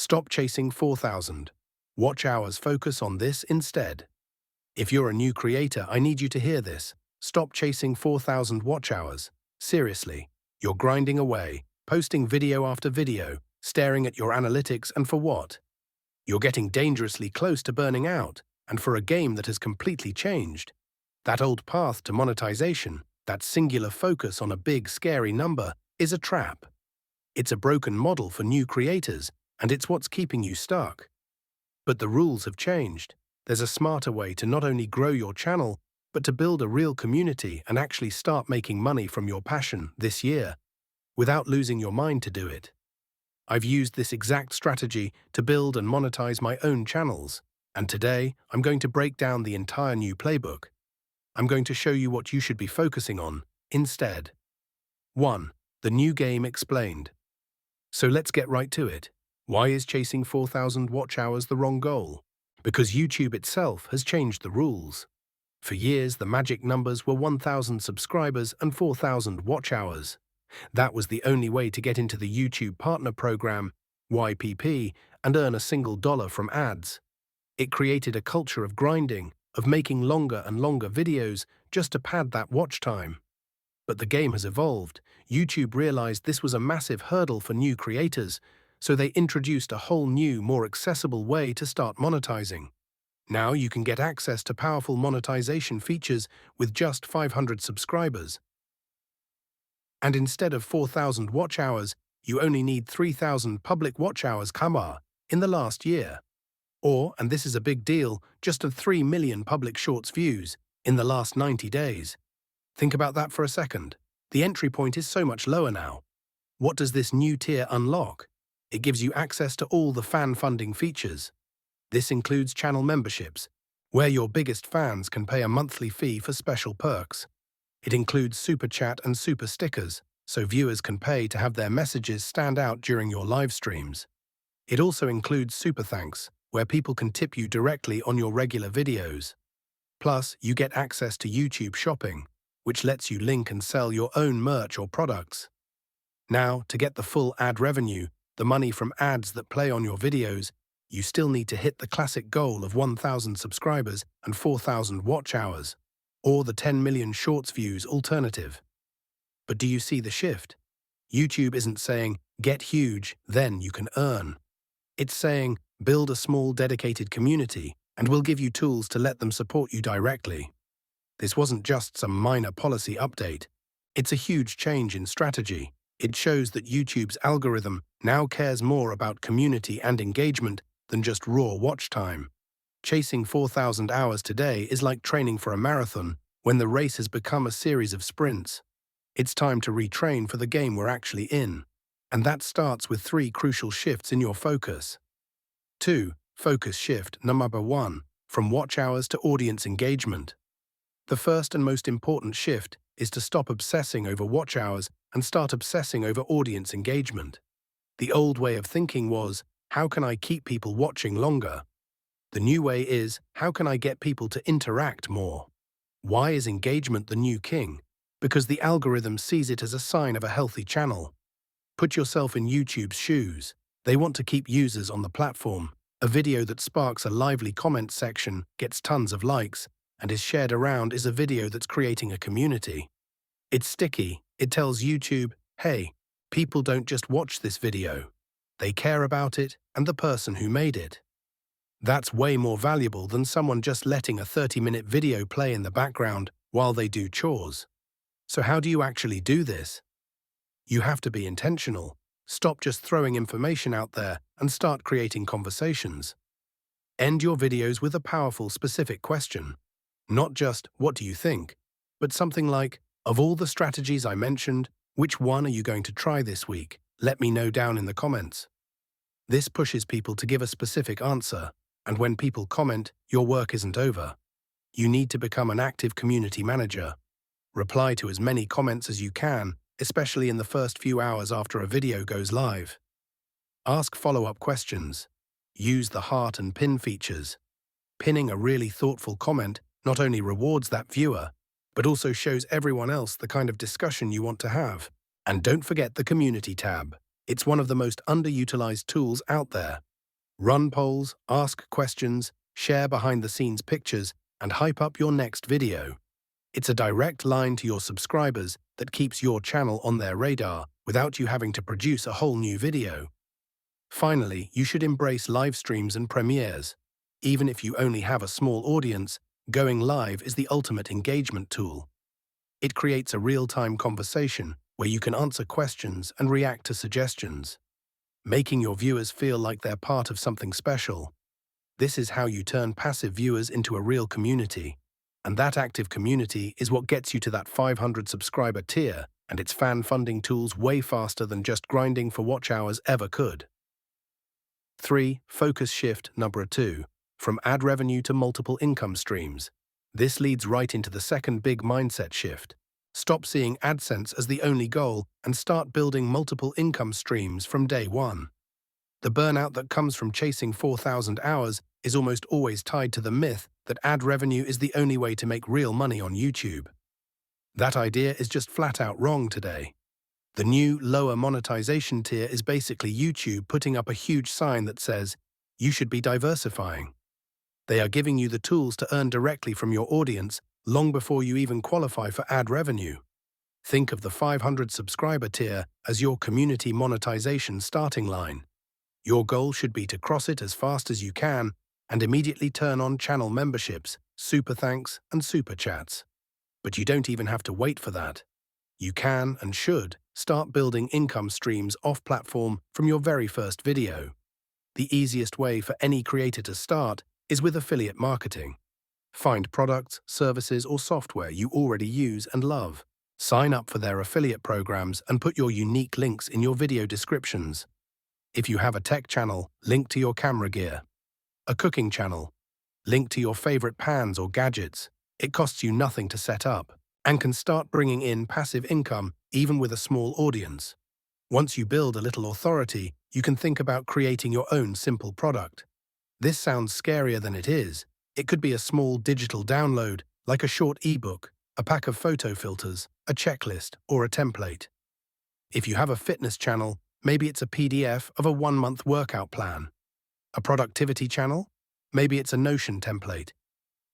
Stop chasing 4,000. Watch hours, focus on this instead. If you're a new creator, I need you to hear this. Stop chasing 4,000 watch hours. Seriously, you're grinding away, posting video after video, staring at your analytics, and for what? You're getting dangerously close to burning out, and for a game that has completely changed. That old path to monetization, that singular focus on a big, scary number, is a trap. It's a broken model for new creators, and it's what's keeping you stuck. But the rules have changed. There's a smarter way to not only grow your channel, but to build a real community and actually start making money from your passion this year, without losing your mind to do it. I've used this exact strategy to build and monetize my own channels, and today I'm going to break down the entire new playbook. I'm going to show you what you should be focusing on instead. 1. The new game explained. So let's get right to it. Why is chasing 4,000 watch hours the wrong goal? Because YouTube itself has changed the rules. For years, the magic numbers were 1,000 subscribers and 4,000 watch hours. That was the only way to get into the YouTube Partner Program, YPP, and earn a single dollar from ads. It created a culture of grinding, of making longer and longer videos just to pad that watch time. But the game has evolved. YouTube realized this was a massive hurdle for new creators, so they introduced a whole new, more accessible way to start monetizing. Now you can get access to powerful monetization features with just 500 subscribers. And instead of 4,000 watch hours, you only need 3,000 public watch hours in the last year. Or, and this is a big deal, just 3 million public shorts views in the last 90 days. Think about that for a second. The entry point is so much lower now. What does this new tier unlock? It gives you access to all the fan funding features. This includes channel memberships, where your biggest fans can pay a monthly fee for special perks. It includes super chat and super stickers, so viewers can pay to have their messages stand out during your live streams. It also includes super thanks, where people can tip you directly on your regular videos. Plus, you get access to YouTube Shopping, which lets you link and sell your own merch or products. Now, to get the full ad revenue, the money from ads that play on your videos, you still need to hit the classic goal of 1,000 subscribers and 4,000 watch hours, or the 10 million shorts views alternative. But do you see the shift? YouTube isn't saying, get huge, then you can earn. It's saying, build a small dedicated community, and we'll give you tools to let them support you directly. This wasn't just some minor policy update. It's a huge change in strategy. It shows that YouTube's algorithm now cares more about community and engagement than just raw watch time. Chasing 4,000 hours today is like training for a marathon when the race has become a series of sprints. It's time to retrain for the game we're actually in. And that starts with 3 crucial shifts in your focus. 2. Focus shift number 1, from watch hours to audience engagement. The first and most important shift is to stop obsessing over watch hours and start obsessing over audience engagement. The old way of thinking was, how can I keep people watching longer? The new way is, how can I get people to interact more? Why is engagement the new king? Because the algorithm sees it as a sign of a healthy channel. Put yourself in YouTube's shoes. They want to keep users on the platform. A video that sparks a lively comment section, gets tons of likes, and is shared around is a video that's creating a community. It's sticky. It tells YouTube, hey, people don't just watch this video. They care about it and the person who made it. That's way more valuable than someone just letting a 30-minute video play in the background while they do chores. So how do you actually do this? You have to be intentional. Stop just throwing information out there and start creating conversations. End your videos with a powerful, specific question. Not just, what do you think? But something like, of all the strategies I mentioned, which one are you going to try this week? Let me know down in the comments. This pushes people to give a specific answer, and when people comment, your work isn't over. You need to become an active community manager. Reply to as many comments as you can, especially in the first few hours after a video goes live. Ask follow-up questions. Use the heart and pin features. Pinning a really thoughtful comment not only rewards that viewer, but also shows everyone else the kind of discussion you want to have. And don't forget the community tab. It's one of the most underutilized tools out there. Run polls, ask questions, share behind-the-scenes pictures, and hype up your next video. It's a direct line to your subscribers that keeps your channel on their radar without you having to produce a whole new video. Finally, you should embrace live streams and premieres. Even if you only have a small audience, going live is the ultimate engagement tool. It creates a real-time conversation where you can answer questions and react to suggestions, making your viewers feel like they're part of something special. This is how you turn passive viewers into a real community. And that active community is what gets you to that 500 subscriber tier and its fan funding tools way faster than just grinding for watch hours ever could. 3. Focus shift number 2. From ad revenue to multiple income streams. This leads right into the second big mindset shift. Stop seeing AdSense as the only goal and start building multiple income streams from day one. The burnout that comes from chasing 4,000 hours is almost always tied to the myth that ad revenue is the only way to make real money on YouTube. That idea is just flat out wrong today. The new, lower monetization tier is basically YouTube putting up a huge sign that says, "You should be diversifying." They are giving you the tools to earn directly from your audience long before you even qualify for ad revenue. Think of the 500 subscriber tier as your community monetization starting line. Your goal should be to cross it as fast as you can and immediately turn on channel memberships, super thanks, and super chats. But you don't even have to wait for that. You can and should start building income streams off-platform from your very first video. The easiest way for any creator to start is with affiliate marketing. Find products, services, or software you already use and love. Sign up for their affiliate programs and put your unique links in your video descriptions. If you have a tech channel, link to your camera gear. A cooking channel, link to your favorite pans or gadgets. It costs you nothing to set up and can start bringing in passive income even with a small audience. Once you build a little authority, you can think about creating your own simple product. This sounds scarier than it is. It could be a small digital download, like a short ebook, a pack of photo filters, a checklist, or a template. If you have a fitness channel, maybe it's a PDF of a 1-month workout plan. A productivity channel? Maybe it's a Notion template.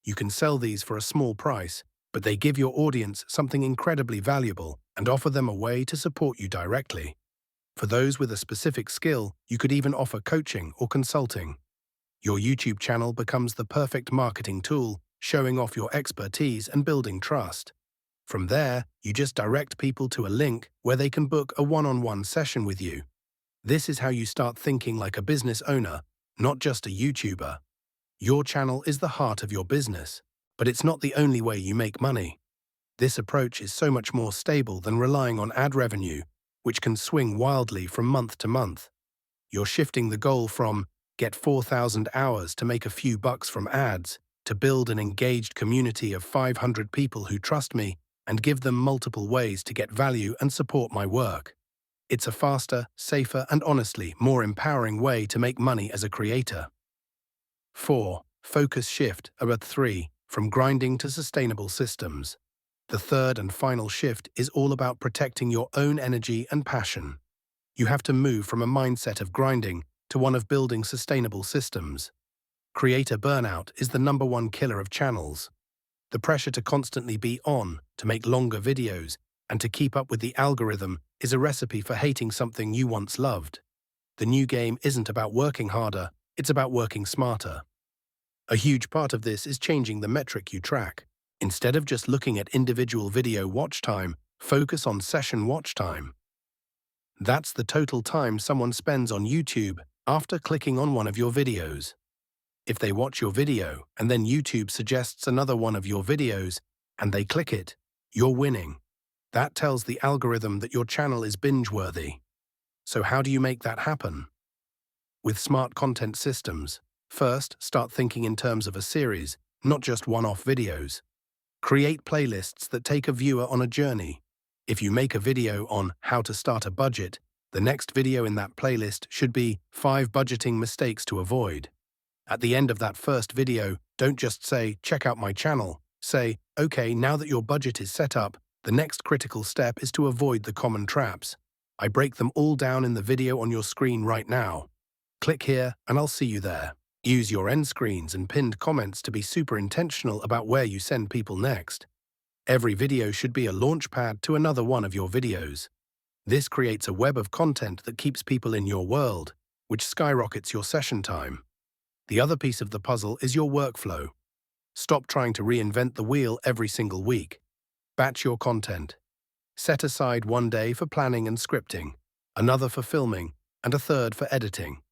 You can sell these for a small price, but they give your audience something incredibly valuable and offer them a way to support you directly. For those with a specific skill, you could even offer coaching or consulting. Your YouTube channel becomes the perfect marketing tool, showing off your expertise and building trust. From there, you just direct people to a link where they can book a one-on-one session with you. This is how you start thinking like a business owner, not just a YouTuber. Your channel is the heart of your business, but it's not the only way you make money. This approach is so much more stable than relying on ad revenue, which can swing wildly from month to month. You're shifting the goal from get 4,000 hours to make a few bucks from ads to build an engaged community of 500 people who trust me and give them multiple ways to get value and support my work. It's a faster, safer, and honestly more empowering way to make money as a creator. 4. Focus shift about 3. From grinding to sustainable systems. The third and final shift is all about protecting your own energy and passion. You have to move from a mindset of grinding to one of building sustainable systems. Creator burnout is the #1 killer of channels. The pressure to constantly be on, to make longer videos, and to keep up with the algorithm is a recipe for hating something you once loved. The new game isn't about working harder, it's about working smarter. A huge part of this is changing the metric you track. Instead of just looking at individual video watch time, focus on session watch time. That's the total time someone spends on YouTube after clicking on one of your videos. If they watch your video and then YouTube suggests another one of your videos and they click it, you're winning. That tells the algorithm that your channel is binge-worthy. So how do you make that happen? With smart content systems, first, start thinking in terms of a series, not just one-off videos. Create playlists that take a viewer on a journey. If you make a video on how to start a budget, the next video in that playlist should be 5 budgeting mistakes to avoid. At the end of that first video, don't just say, check out my channel. Say, okay, now that your budget is set up, the next critical step is to avoid the common traps. I break them all down in the video on your screen right now. Click here and I'll see you there. Use your end screens and pinned comments to be super intentional about where you send people next. Every video should be a launchpad to another one of your videos. This creates a web of content that keeps people in your world, which skyrockets your session time. The other piece of the puzzle is your workflow. Stop trying to reinvent the wheel every single week. Batch your content. Set aside one day for planning and scripting, another for filming, and a third for editing.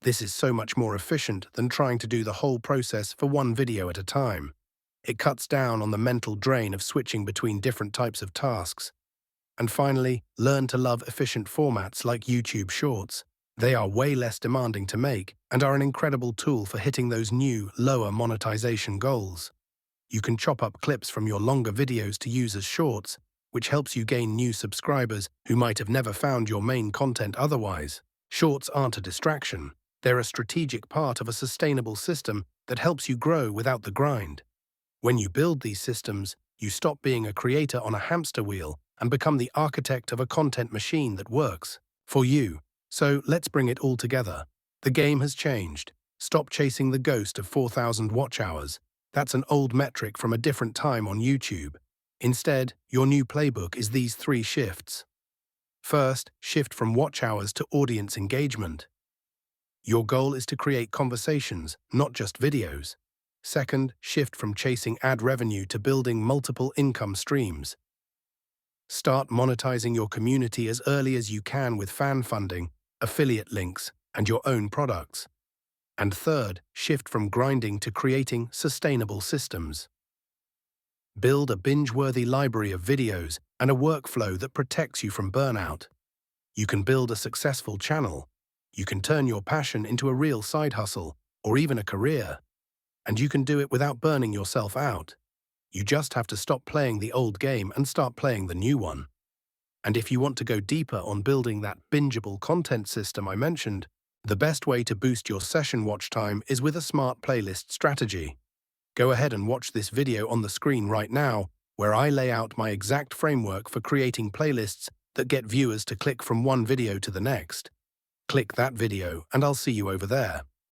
This is so much more efficient than trying to do the whole process for one video at a time. It cuts down on the mental drain of switching between different types of tasks. And finally, learn to love efficient formats like YouTube Shorts. They are way less demanding to make and are an incredible tool for hitting those new, lower monetization goals. You can chop up clips from your longer videos to use as shorts, which helps you gain new subscribers who might have never found your main content otherwise. Shorts aren't a distraction. They're a strategic part of a sustainable system that helps you grow without the grind. When you build these systems, you stop being a creator on a hamster wheel and become the architect of a content machine that works for you. So let's bring it all together. The game has changed. Stop chasing the ghost of 4,000 watch hours. That's an old metric from a different time on YouTube. Instead, your new playbook is these 3 shifts. First, shift from watch hours to audience engagement. Your goal is to create conversations, not just videos. Second, shift from chasing ad revenue to building multiple income streams. Start monetizing your community as early as you can with fan funding, affiliate links, and your own products. And third, shift from grinding to creating sustainable systems. Build a binge-worthy library of videos and a workflow that protects you from burnout. You can build a successful channel. You can turn your passion into a real side hustle, or even a career. And you can do it without burning yourself out. You just have to stop playing the old game and start playing the new one. And if you want to go deeper on building that bingeable content system I mentioned, the best way to boost your session watch time is with a smart playlist strategy. Go ahead and watch this video on the screen right now, where I lay out my exact framework for creating playlists that get viewers to click from one video to the next. Click that video and I'll see you over there.